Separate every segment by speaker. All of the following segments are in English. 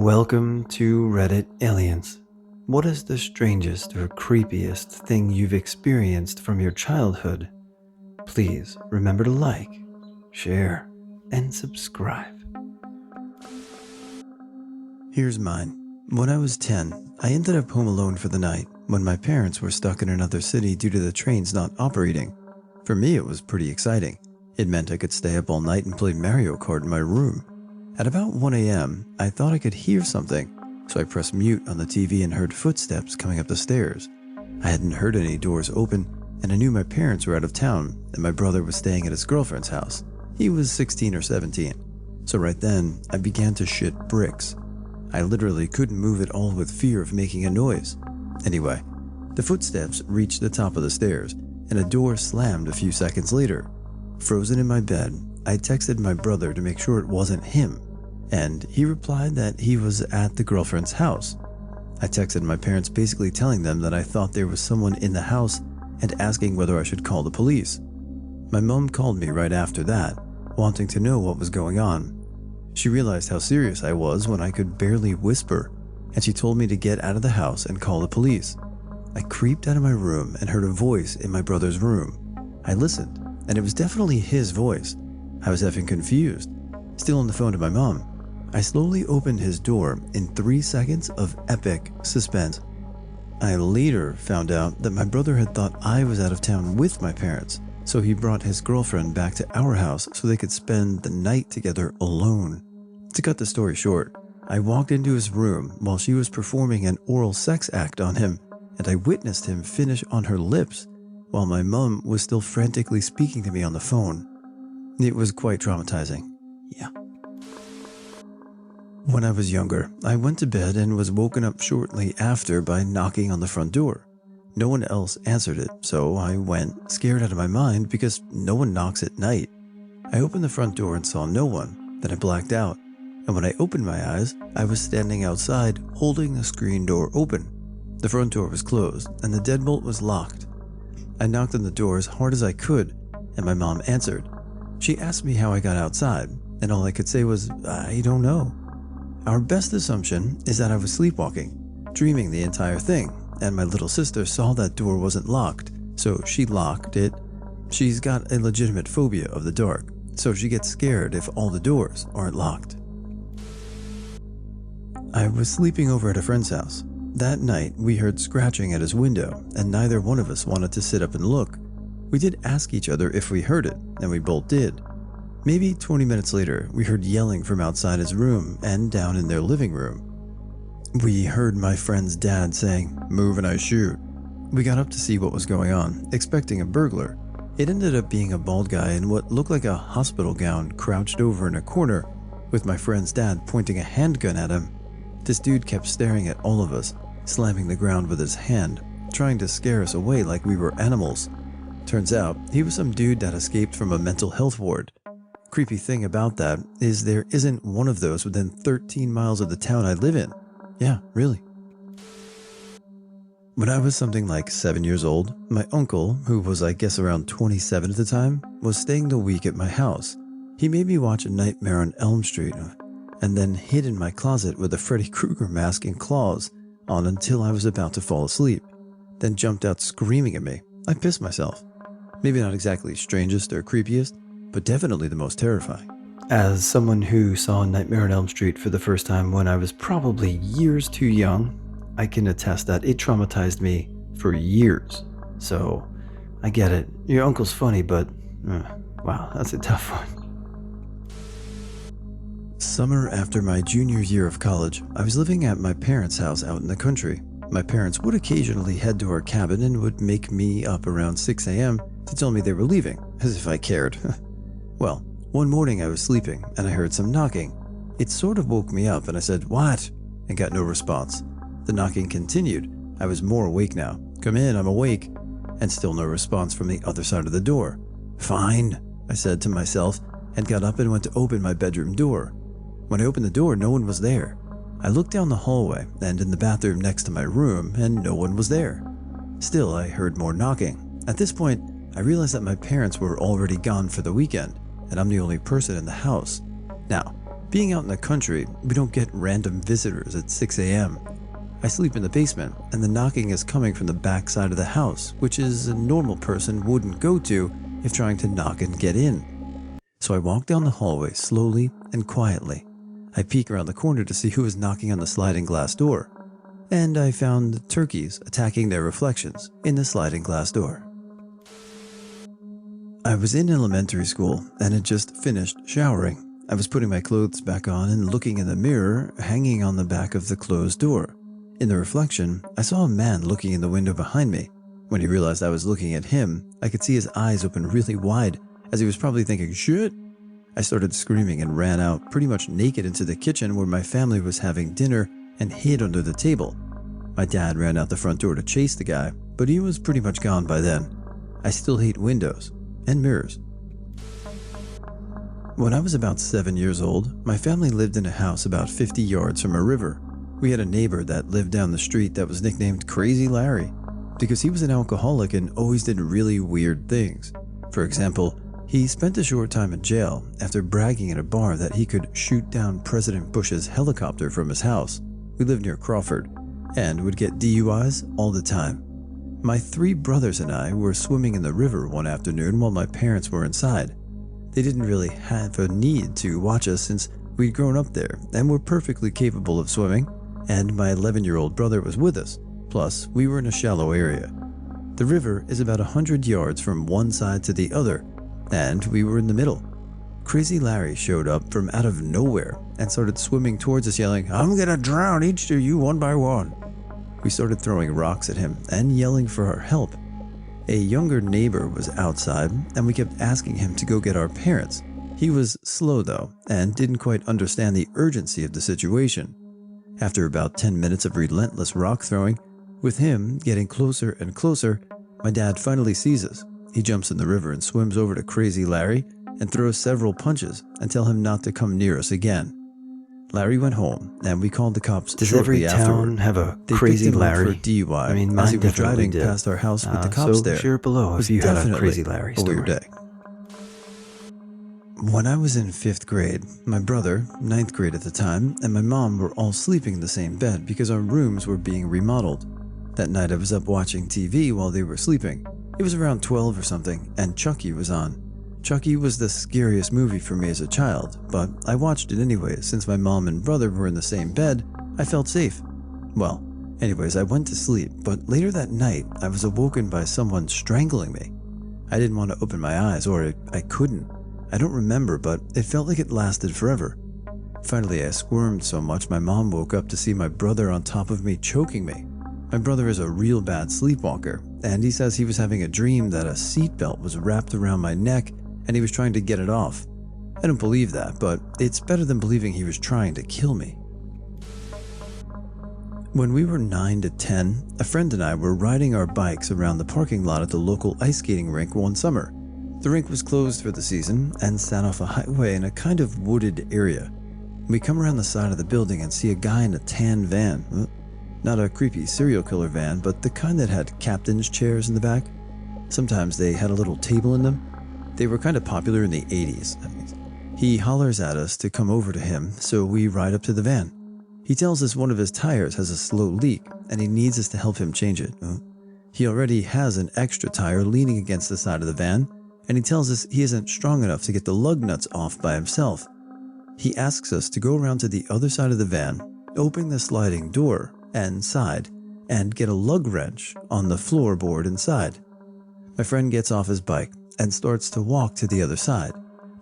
Speaker 1: Welcome to Reddit Aliens. What is the strangest or creepiest thing you've experienced from your childhood? Please remember to like, share, and subscribe. Here's mine. When I was 10, I ended up home alone for the night when my parents were stuck in another city due to the trains not operating. For me, it was pretty exciting. It meant I could stay up all night and play Mario Kart in my room. At about 1 a.m., I thought I could hear something, so I pressed mute on the TV and heard footsteps coming up the stairs. I hadn't heard any doors open, and I knew my parents were out of town and my brother was staying at his girlfriend's house. He was 16 or 17. So right then, I began to shit bricks. I literally couldn't move at all with fear of making a noise. Anyway, the footsteps reached the top of the stairs, and a door slammed a few seconds later. Frozen in my bed, I texted my brother to make sure it wasn't him, and he replied that he was at the girlfriend's house. I texted my parents basically telling them that I thought there was someone in the house and asking whether I should call the police. My mom called me right after that, wanting to know what was going on. She realized how serious I was when I could barely whisper, and she told me to get out of the house and call the police. I creeped out of my room and heard a voice in my brother's room. I listened, and it was definitely his voice. I was effing confused. Still on the phone to my mom, I slowly opened his door in 3 seconds of epic suspense. I later found out that my brother had thought I was out of town with my parents, so he brought his girlfriend back to our house so they could spend the night together alone. To cut the story short, I walked into his room while she was performing an oral sex act on him, and I witnessed him finish on her lips while my mom was still frantically speaking to me on the phone. It was quite traumatizing. Yeah. When I was younger, I went to bed and was woken up shortly after by knocking on the front door. No one else answered it, so I went, scared out of my mind because no one knocks at night. I opened the front door and saw no one, then I blacked out, and when I opened my eyes, I was standing outside holding the screen door open. The front door was closed and the deadbolt was locked. I knocked on the door as hard as I could, and my mom answered. She asked me how I got outside, and all I could say was, I don't know. Our best assumption is that I was sleepwalking, dreaming the entire thing, and my little sister saw that door wasn't locked, so she locked it. She's got a legitimate phobia of the dark, so she gets scared if all the doors aren't locked. I was sleeping over at a friend's house. That night, we heard scratching at his window, and neither one of us wanted to sit up and look. We did ask each other if we heard it, and we both did. Maybe 20 minutes later, we heard yelling from outside his room and down in their living room. We heard my friend's dad saying, "Move and I shoot." We got up to see what was going on, expecting a burglar. It ended up being a bald guy in what looked like a hospital gown crouched over in a corner, with my friend's dad pointing a handgun at him. This dude kept staring at all of us, slamming the ground with his hand, trying to scare us away like we were animals. Turns out, he was some dude that escaped from a mental health ward. Creepy thing about that is there isn't one of those within 13 miles of the town I live in. Yeah, really. When I was something like 7 years old, my uncle, who was I guess around 27 at the time, was staying the week at my house. He made me watch A Nightmare on Elm Street and then hid in my closet with a Freddy Krueger mask and claws on until I was about to fall asleep, then jumped out screaming at me. I pissed myself. Maybe not exactly strangest or creepiest, but definitely the most terrifying. As someone who saw Nightmare on Elm Street for the first time when I was probably years too young, I can attest that it traumatized me for years. So, I get it. Your uncle's funny, but wow, that's a tough one. Summer after my junior year of college, I was living at my parents' house out in the country. My parents would occasionally head to our cabin and would make me up around 6 a.m. to tell me they were leaving, as if I cared. Well, one morning I was sleeping and I heard some knocking. It sort of woke me up and I said, "What?" and got no response. The knocking continued. I was more awake now. "Come in, I'm awake." And still no response from the other side of the door. "Fine," I said to myself and got up and went to open my bedroom door. When I opened the door, no one was there. I looked down the hallway and in the bathroom next to my room and no one was there. Still, I heard more knocking. At this point, I realized that my parents were already gone for the weekend and I'm the only person in the house. Now, Being out in the country, we don't get random visitors at 6 a.m. I sleep in the basement, and the knocking is coming from the back side of the house, which is a normal person wouldn't go to if trying to knock and get in. So I walk down the hallway slowly and quietly. I peek around the corner to see who is knocking on the sliding glass door, and I found turkeys attacking their reflections in the sliding glass door. I was in elementary school and had just finished showering. I was putting my clothes back on and looking in the mirror hanging on the back of the closed door. In the reflection, I saw a man looking in the window behind me. When he realized I was looking at him, I could see his eyes open really wide, as he was probably thinking, "Shit!" I started screaming and ran out, pretty much naked, into the kitchen where my family was having dinner, and hid under the table. My dad ran out the front door to chase the guy, but he was pretty much gone by then. I still hate windows and mirrors. When I was about 7 years old, my family lived in a house about 50 yards from a river. We had a neighbor that lived down the street that was nicknamed Crazy Larry because he was an alcoholic and always did really weird things. For example, he spent a short time in jail after bragging at a bar that he could shoot down President Bush's helicopter from his house. We lived near Crawford and would get DUIs all the time. My 3 brothers and I were swimming in the river one afternoon while my parents were inside. They didn't really have a need to watch us since we'd grown up there and were perfectly capable of swimming, and my 11-year-old brother was with us. Plus, we were in a shallow area. The river is about 100 yards from one side to the other, and we were in the middle. Crazy Larry showed up from out of nowhere and started swimming towards us yelling, "I'm gonna drown each of you one by one." We started throwing rocks at him and yelling for our help. A younger neighbor was outside and we kept asking him to go get our parents. He was slow though and didn't quite understand the urgency of the situation. After about 10 minutes of relentless rock throwing, with him getting closer and closer, my dad finally sees us. He jumps in the river and swims over to Crazy Larry and throws several punches and tell him not to come near us again. Larry went home and we called the cops.
Speaker 2: Does
Speaker 1: shortly
Speaker 2: every town
Speaker 1: afterward.
Speaker 2: have a
Speaker 1: They
Speaker 2: Crazy
Speaker 1: picked him up
Speaker 2: Larry?
Speaker 1: for DUI
Speaker 2: I mean,
Speaker 1: as
Speaker 2: mine
Speaker 1: he was
Speaker 2: definitely
Speaker 1: driving
Speaker 2: did.
Speaker 1: past our house with the cops
Speaker 2: so
Speaker 1: there.
Speaker 2: share below
Speaker 1: It was
Speaker 2: if you had a
Speaker 1: definitely
Speaker 2: Crazy Larry
Speaker 1: a weird
Speaker 2: story.
Speaker 1: day. When I was in 5th grade, my brother, 9th grade at the time, and my mom were all sleeping in the same bed because our rooms were being remodeled. That night I was up watching TV while they were sleeping. It was around 12 or something, and Chucky was on. Chucky was the scariest movie for me as a child, but I watched it anyways since my mom and brother were in the same bed. I felt safe. Well, anyways, I went to sleep, but later that night I was awoken by someone strangling me. I didn't want to open my eyes, or I couldn't. I don't remember, but it felt like it lasted forever. Finally, I squirmed so much my mom woke up to see my brother on top of me choking me. My brother is a real bad sleepwalker, and he says he was having a dream that a seatbelt was wrapped around my neck and he was trying to get it off. I don't believe that, but it's better than believing he was trying to kill me. When we were 9 to 10, a friend and I were riding our bikes around the parking lot at the local ice skating rink one summer. The rink was closed for the season and sat off a highway in a kind of wooded area. We come around the side of the building and see a guy in a tan van. Not a creepy serial killer van, but the kind that had captain's chairs in the back. Sometimes they had a little table in them. They were kind of popular in the 80s. He hollers at us to come over to him, so we ride up to the van. He tells us one of his tires has a slow leak and he needs us to help him change it. He already has an extra tire leaning against the side of the van, and he tells us he isn't strong enough to get the lug nuts off by himself. He asks us to go around to the other side of the van, open the sliding door and side, and get a lug wrench on the floorboard inside. My friend gets off his bike and starts to walk to the other side,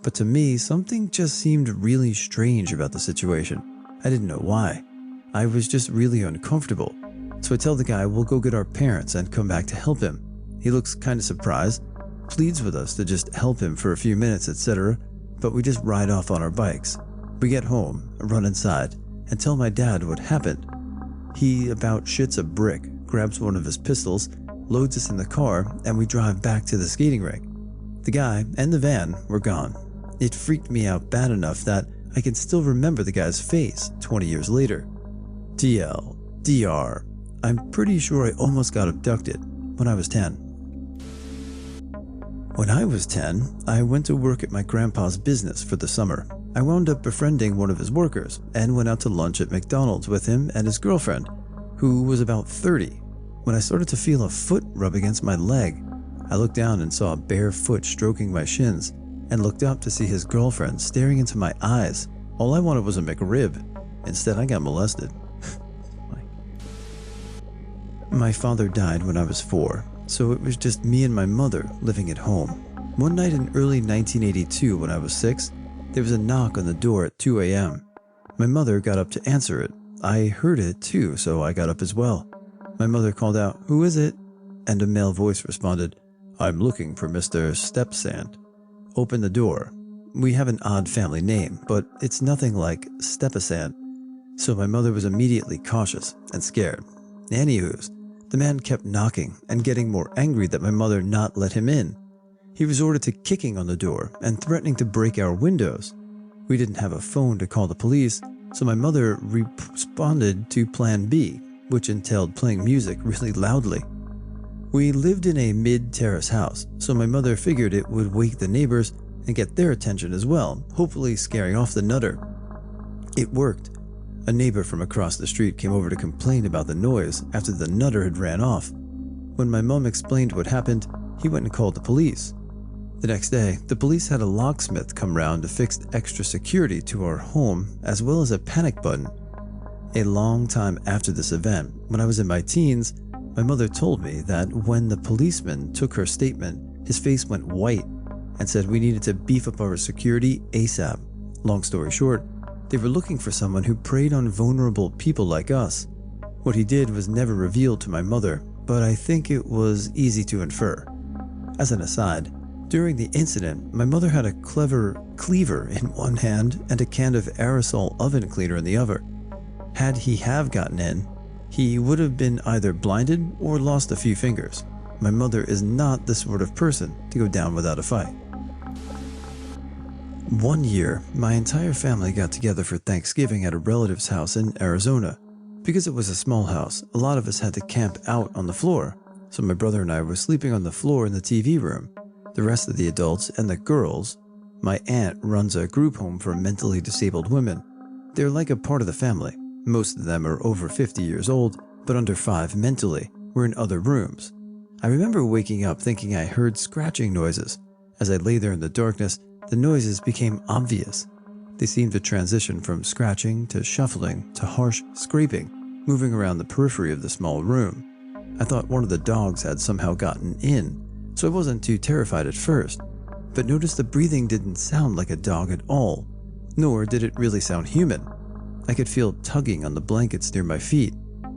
Speaker 1: but to me, something just seemed really strange about the situation. I didn't know why. I was just really uncomfortable. So I tell the guy we'll go get our parents and come back to help him. He looks kind of surprised, pleads with us to just help him for a few minutes, etc., but we just ride off on our bikes. We get home, run inside, and tell my dad what happened. He about shits a brick, grabs one of his pistols, loads us in the car, and we drive back to the skating rink. The guy and the van were gone. It freaked me out bad enough that I can still remember the guy's face 20 years later. TL, DR, I'm pretty sure I almost got abducted when I was 10. When I was 10, I went to work at my grandpa's business for the summer. I wound up befriending one of his workers and went out to lunch at McDonald's with him and his girlfriend, who was about 30. When I started to feel a foot rub against my leg, I looked down and saw a bare foot stroking my shins and looked up to see his girlfriend staring into my eyes. All I wanted was a McRib. Instead, I got molested. My father died when I was 4, so it was just me and my mother living at home. One night in early 1982 when I was 6, there was a knock on the door at 2 a.m. My mother got up to answer it. I heard it too, so I got up as well. My mother called out, "Who is it?" And a male voice responded, "I'm looking for Mr. Stepsand." Open the door. We have an odd family name, but it's nothing like Stepasand. So my mother was immediately cautious and scared. Anywho's, the man kept knocking and getting more angry that my mother not let him in. He resorted to kicking on the door and threatening to break our windows. We didn't have a phone to call the police, so my mother responded to Plan B, which entailed playing music really loudly. We lived in a mid-terrace house, so my mother figured it would wake the neighbors and get their attention as well, hopefully scaring off the nutter. It worked. A neighbor from across the street came over to complain about the noise after the nutter had ran off. When my mom explained what happened, he went and called the police. The next day, the police had a locksmith come round to fix extra security to our home, as well as a panic button. A long time after this event, when I was in my teens, my mother told me that when the policeman took her statement, his face went white and said we needed to beef up our security ASAP. Long story short, they were looking for someone who preyed on vulnerable people like us. What he did was never revealed to my mother, but I think it was easy to infer. As an aside, during the incident, my mother had a clever cleaver in one hand and a can of aerosol oven cleaner in the other. Had he have gotten in, he would have been either blinded or lost a few fingers. My mother is not the sort of person to go down without a fight. One year, my entire family got together for Thanksgiving at a relative's house in Arizona. Because it was a small house, a lot of us had to camp out on the floor, so my brother and I were sleeping on the floor in the TV room. The rest of the adults and the girls, my aunt runs a group home for mentally disabled women. They're like a part of the family. Most of them are over 50 years old, but under 5 mentally, were in other rooms. I remember waking up thinking I heard scratching noises. As I lay there in the darkness, the noises became obvious. They seemed to transition from scratching to shuffling to harsh scraping, moving around the periphery of the small room. I thought one of the dogs had somehow gotten in, so I wasn't too terrified at first, but noticed the breathing didn't sound like a dog at all, nor did it really sound human. I could feel tugging on the blankets near my feet.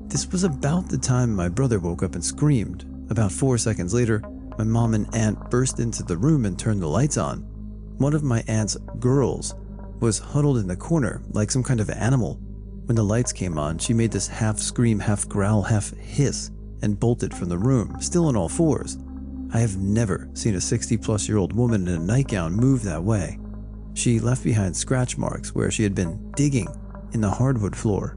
Speaker 1: This was about the time my brother woke up and screamed. About 4 seconds later, my mom and aunt burst into the room and turned the lights on. One of my aunt's girls was huddled in the corner like some kind of animal. When the lights came on, she made this half scream, half growl, half hiss, and bolted from the room, still on all fours. I have never seen a 60-plus-year-old woman in a nightgown move that way. She left behind scratch marks where she had been digging in the hardwood floor.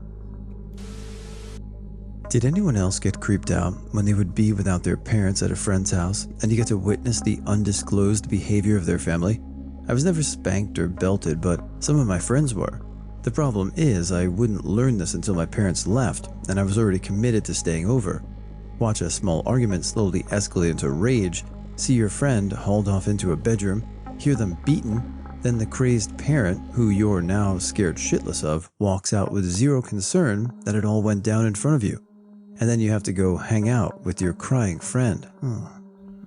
Speaker 1: Did anyone else get creeped out when they would be without their parents at a friend's house and you get to witness the undisclosed behavior of their family? I was never spanked or belted, but some of my friends were. The problem is I wouldn't learn this until my parents left and I was already committed to staying over. Watch a small argument slowly escalate into rage, see your friend hauled off into a bedroom, hear them beaten, then the crazed parent, who you're now scared shitless of, walks out with zero concern that it all went down in front of you. And then you have to go hang out with your crying friend.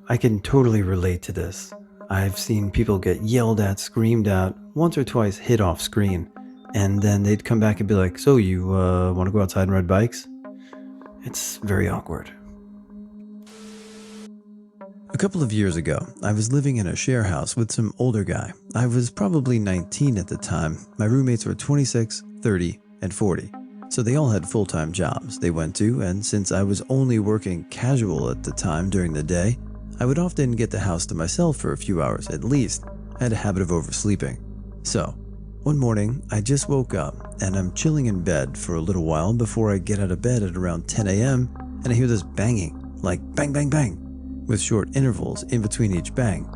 Speaker 1: I can totally relate to this. I've seen people get yelled at, screamed at, once or twice hit off screen, and then they'd come back and be like, "So you want to go outside and ride bikes?" It's very awkward. A couple of years ago, I was living in a share house with some older guy. I was probably 19 at the time. My roommates were 26, 30, and 40. So they all had full-time jobs they went to, and since I was only working casual at the time during the day, I would often get the house to myself for a few hours at least. I had a habit of oversleeping. So, one morning, I just woke up and I'm chilling in bed for a little while before I get out of bed at around 10 a.m. and I hear this banging, like bang, bang, bang, with short intervals in between each bang.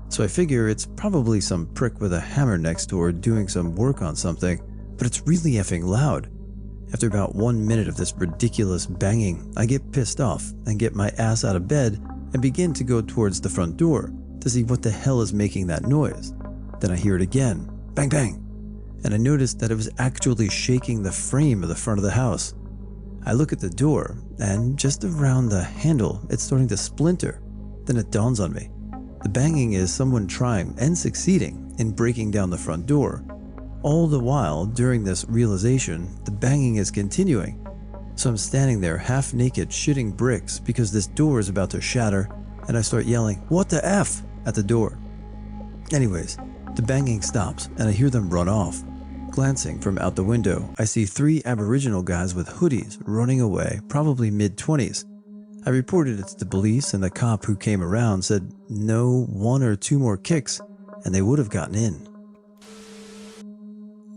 Speaker 1: So I figure it's probably some prick with a hammer next door doing some work on something, but it's really effing loud. After about 1 minute of this ridiculous banging, I get pissed off and get my ass out of bed and begin to go towards the front door to see what the hell is making that noise. Then I hear it again, bang bang, and I noticed that it was actually shaking the frame of the front of the house. I look at the door, and just around the handle, it's starting to splinter. Then it dawns on me. The banging is someone trying and succeeding in breaking down the front door. All the while, during this realization, the banging is continuing. So I'm standing there half naked shitting bricks because this door is about to shatter, and I start yelling, "What the F?" at the door. Anyways, the banging stops and I hear them run off. Glancing from out the window, I see 3 Aboriginal guys with hoodies running away, probably mid-20s. I reported it to the police, and the cop who came around said no 1 or 2 more kicks and they would have gotten in.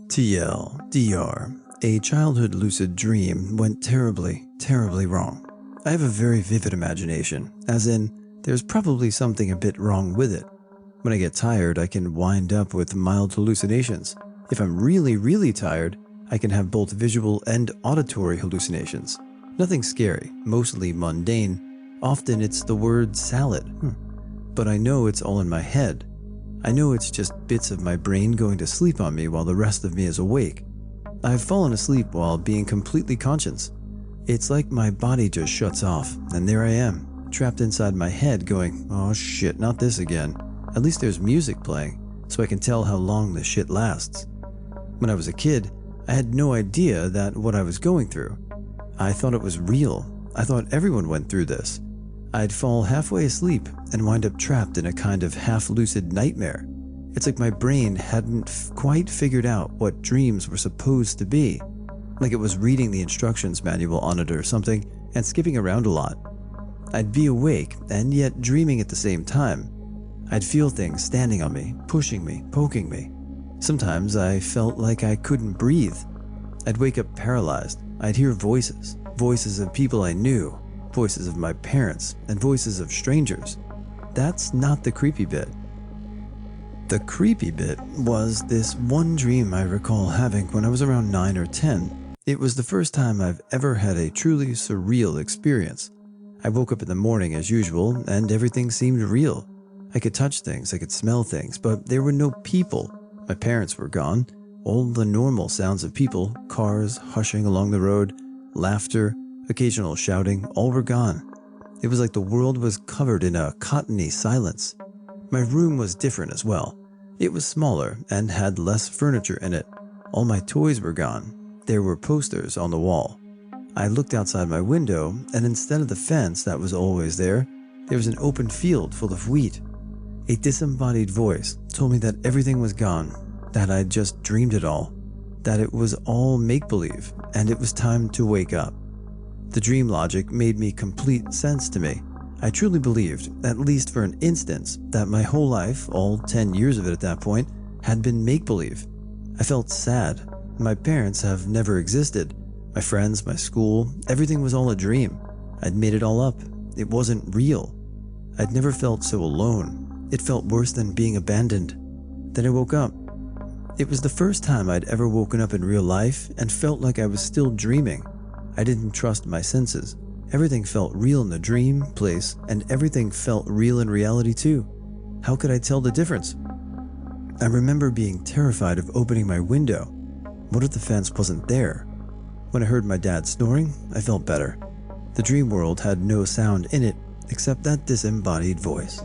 Speaker 1: TLDR. A childhood lucid dream went terribly, terribly wrong. I have a very vivid imagination, as in, there's probably something a bit wrong with it. When I get tired, I can wind up with mild hallucinations. If I'm really, really tired, I can have both visual and auditory hallucinations. Nothing scary, mostly mundane. Often it's the word salad. But I know it's all in my head. I know it's just bits of my brain going to sleep on me while the rest of me is awake. I've fallen asleep while being completely conscious. It's like my body just shuts off, and there I am, trapped inside my head going, "Oh shit, not this again." At least there's music playing, so I can tell how long this shit lasts. When I was a kid, I had no idea that what I was going through. I thought it was real. I thought everyone went through this. I'd fall halfway asleep and wind up trapped in a kind of half-lucid nightmare. It's like my brain hadn't quite figured out what dreams were supposed to be. Like it was reading the instructions manual on it or something and skipping around a lot. I'd be awake and yet dreaming at the same time. I'd feel things standing on me, pushing me, poking me. Sometimes I felt like I couldn't breathe. I'd wake up paralyzed. I'd hear voices, voices of people I knew, voices of my parents, and voices of strangers. That's not the creepy bit. The creepy bit was this one dream I recall having when I was around 9 or 10. It was the first time I've ever had a truly surreal experience. I woke up in the morning as usual, and everything seemed real. I could touch things, I could smell things, but there were no people. My parents were gone. All the normal sounds of people, cars hushing along the road, laughter, occasional shouting, all were gone. It was like the world was covered in a cottony silence. My room was different as well. It was smaller and had less furniture in it. All my toys were gone. There were posters on the wall. I looked outside my window, and instead of the fence that was always there was an open field full of wheat. A disembodied voice told me that everything was gone, that I'd just dreamed it all, that it was all make-believe, and it was time to wake up. The dream logic made complete sense to me. I truly believed, at least for an instant, that my whole life, all 10 years of it at that point, had been make-believe. I felt sad. My parents have never existed. My friends, my school, everything was all a dream. I'd made it all up. It wasn't real. I'd never felt so alone. It felt worse than being abandoned. Then I woke up. It was the first time I'd ever woken up in real life and felt like I was still dreaming. I didn't trust my senses. Everything felt real in the dream place, and everything felt real in reality too. How could I tell the difference? I remember being terrified of opening my window. What if the fence wasn't there? When I heard my dad snoring, I felt better. The dream world had no sound in it except that disembodied voice.